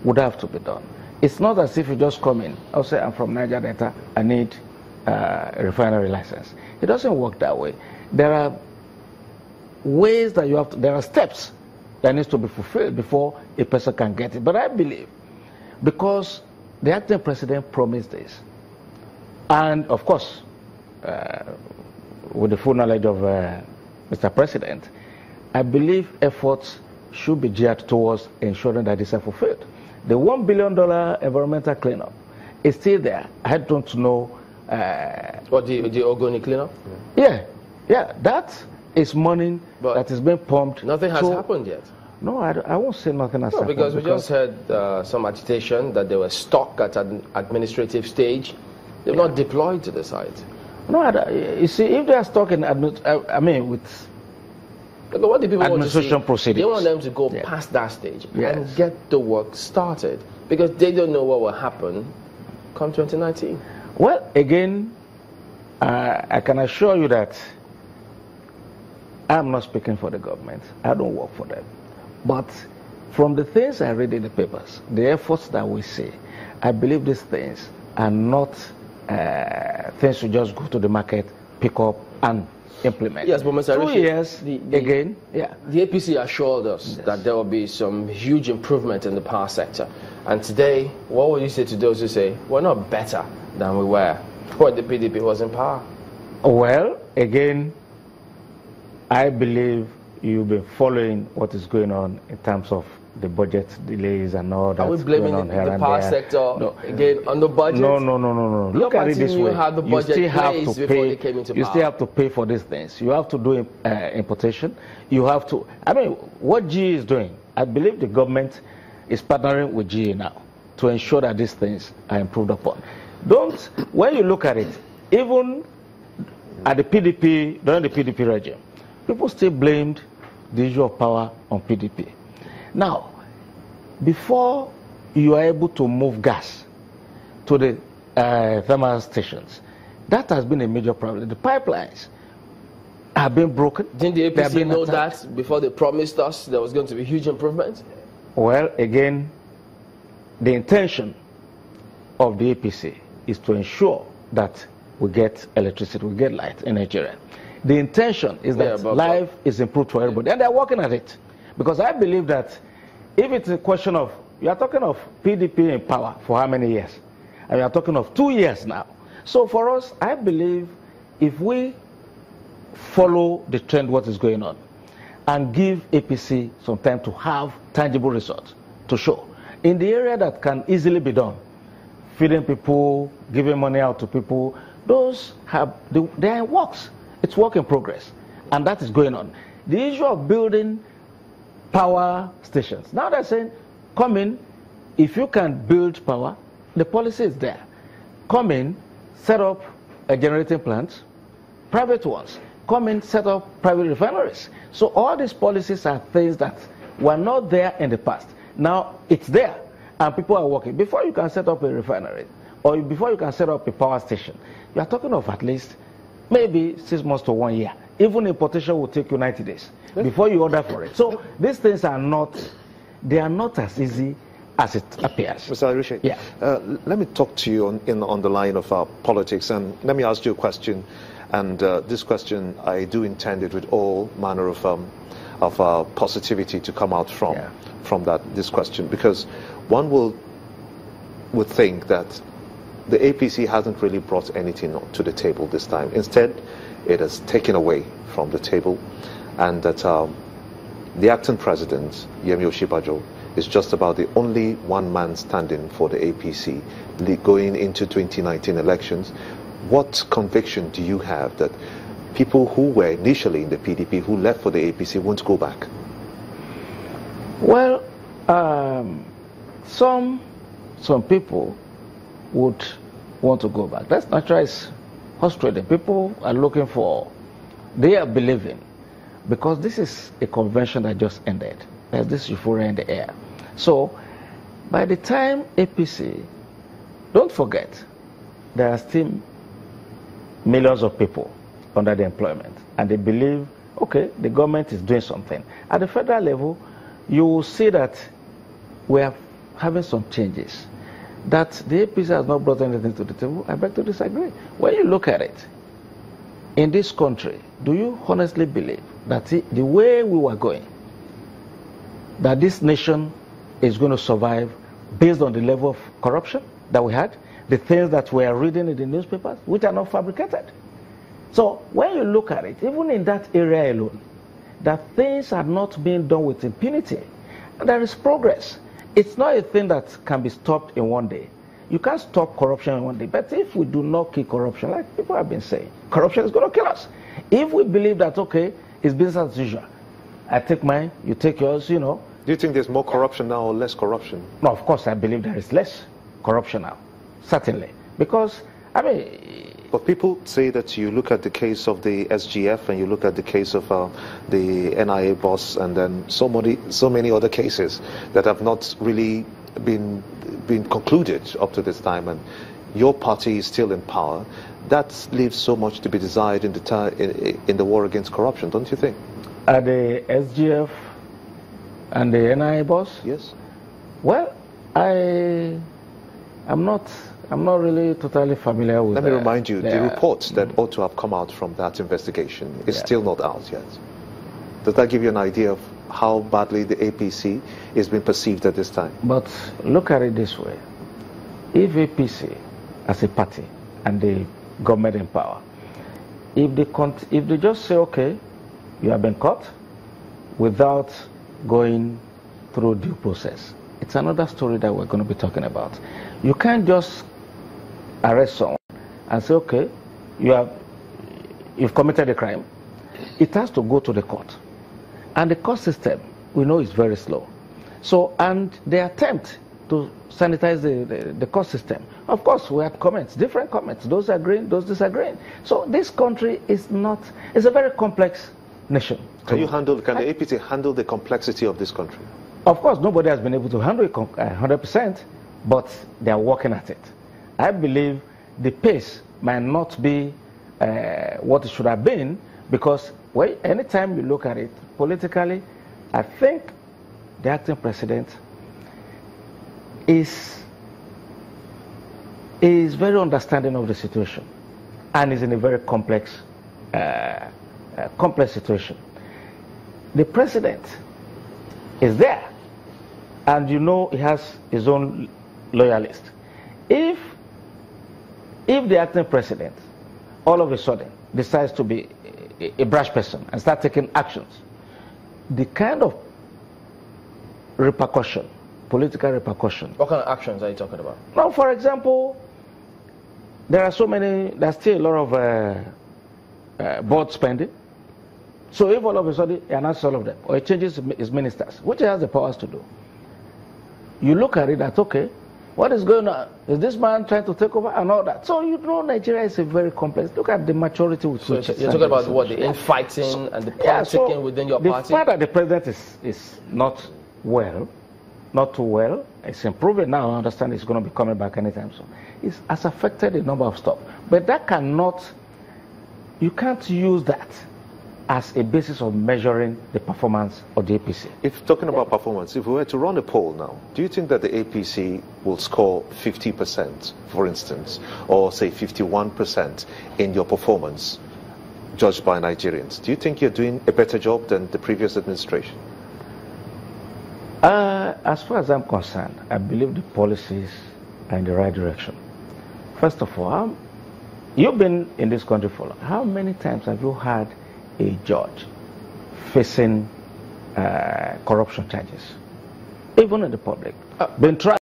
would have to be done. It's not as if you just come in, I'll say I'm from Niger Delta, I need a refinery license. It doesn't work that way. There are ways that you have to, there are steps that needs to be fulfilled before a person can get it. But I believe, because the acting president promised this, and of course, with the full knowledge of Mr. President, I believe efforts should be geared towards ensuring that this is fulfilled. The $1 billion environmental cleanup is still there. I don't know. What, the Ogoni cleanup? Yeah, that is money that is being pumped. Nothing has happened yet. No, I won't say nothing has happened. Because we just heard some agitation that they were stuck at an administrative stage. They're not deployed to the site. No, you see, if they are stuck in, with what the people administration want to see, proceedings, they want them to go past that stage and get the work started, because they don't know what will happen come 2019. Well, again, I can assure you that I'm not speaking for the government. I don't work for them. But from the things I read in the papers, the efforts that we see, I believe these things are not things you just go to the market, pick up, and implement. Yes, but Mr. 2 years, the APC assured us that there will be some huge improvement in the power sector. And today, what would you say to those who say, we're not better than we were when the PDP was in power? Well, again, I believe you've been following what is going on in terms of the budget delays and all that. Are we blaming the power sector again on the budget? No. Look at it this way. You still have to pay. You still have to pay for these things. You have to do importation. You have to. What GE is doing, I believe the government is partnering with GE now to ensure that these things are improved upon. When you look at it, even at the PDP, during the PDP regime, people still blamed the issue of power on PDP. Now, before you are able to move gas to the thermal stations, that has been a major problem. The pipelines have been broken. Didn't the APC know that before they promised us there was going to be huge improvement? Well, again, the intention of the APC is to ensure that we get electricity, we get light in Nigeria. The intention is that life is improved for everybody, and they're working at it. Because I believe that if it's a question of, you are talking of PDP in power for how many years? And we are talking of 2 years now. So for us, I believe if we follow the trend, what is going on, and give APC some time to have tangible results to show, in the area that can easily be done, feeding people, giving money out to people, those have, they are in works. It's work in progress, and that is going on. The issue of building power stations, now they're saying, come in, if you can build power, the policy is there. Come in, set up a generating plant, private ones. Come in, set up private refineries. So all these policies are things that were not there in the past. Now it's there, and people are working. Before you can set up a refinery, or before you can set up a power station, you are talking of at least maybe 6 months to 1 year. Even importation will take you 90 days before you order for it. So these things are not, they are not as easy as it appears. Mr. Arishe, yeah. Let me talk to you on the line of politics, and let me ask you a question. And this question, I do intend it with all manner of positivity to come out from this question, because one would think that the APC hasn't really brought anything to the table this time. Instead, it has taken away from the table, and that the acting president, Yemi Osinbajo, is just about the only one man standing for the APC going into 2019 elections. What conviction do you have that people who were initially in the PDP, who left for the APC, won't go back? Well, some people would want to go back. That's natural. It's frustrating. People are looking for, they are believing, because this is a convention that just ended. There's this euphoria in the air. So by the time APC, don't forget, there are still millions of people under the employment, and they believe, okay, the government is doing something. At the federal level, you will see that we have having some changes, that the APC has not brought anything to the table, I beg to disagree. When you look at it, in this country, do you honestly believe that the way we were going, that this nation is going to survive based on the level of corruption that we had, the things that we are reading in the newspapers, which are not fabricated? So when you look at it, even in that area alone, that things are not being done with impunity, and there is progress. It's not a thing that can be stopped in one day. You can't stop corruption in one day. But if we do not kill corruption, like people have been saying, corruption is going to kill us. If we believe that, okay, it's business as usual, I take mine, you take yours, you know. Do you think there's more corruption now or less corruption? No, of course, I believe there is less corruption now, certainly. Because, I mean... But people say that you look at the case of the SGF and you look at the case of the NIA boss and then so many other cases that have not really been concluded up to this time, and your party is still in power. That leaves so much to be desired in the war against corruption, don't you think? The SGF and the NIA boss? Yes. Well, I'm not really totally familiar with. Let me remind you, the reports that ought to have come out from that investigation is still not out yet. Does that give you an idea of how badly the APC is being perceived at this time? But look at it this way. If APC, as a party, and the government in power, if they just say, okay, you have been caught without going through due process, it's another story that we're going to be talking about. You can't just arrest someone and say, okay, you've committed a crime. It has to go to the court. And the court system, we know, is very slow. So, and the attempt to sanitize the court system, of course, we have comments, different comments, those agreeing, those disagreeing. So this country it's a very complex nation. Can the APC handle the complexity of this country? Of course, nobody has been able to handle it 100%, but they are working at it. I believe the pace might not be what it should have been, because anytime you look at it politically, I think the acting president is very understanding of the situation and is in a very complex situation. The president is there, and you know he has his own loyalists. If the acting president all of a sudden decides to be a brash person and start taking actions, the kind of repercussion, political repercussion. What kind of actions are you talking about? Now, for example, there's still a lot of board spending. So if all of a sudden he announces all of them, or he changes his ministers, which he has the powers to do, you look at it that, okay, what is going on? Is this man trying to take over and all that? So you know Nigeria is a very complex. Look at the maturity with which you're talking about what, the infighting and the politicking within your party? The fact that the president is not too well, it's improving now. I understand it's going to be coming back anytime soon. It has affected a number of stuff. But that you can't use that as a basis of measuring the performance of the APC. If talking about performance, if we were to run a poll now, do you think that the APC will score 50%, for instance, or say 51% in your performance, judged by Nigerians? Do you think you're doing a better job than the previous administration? As far as I'm concerned, I believe the policies are in the right direction. First of all, you've been in this country for long. How many times have you had a judge facing corruption charges, even in the public, been tried?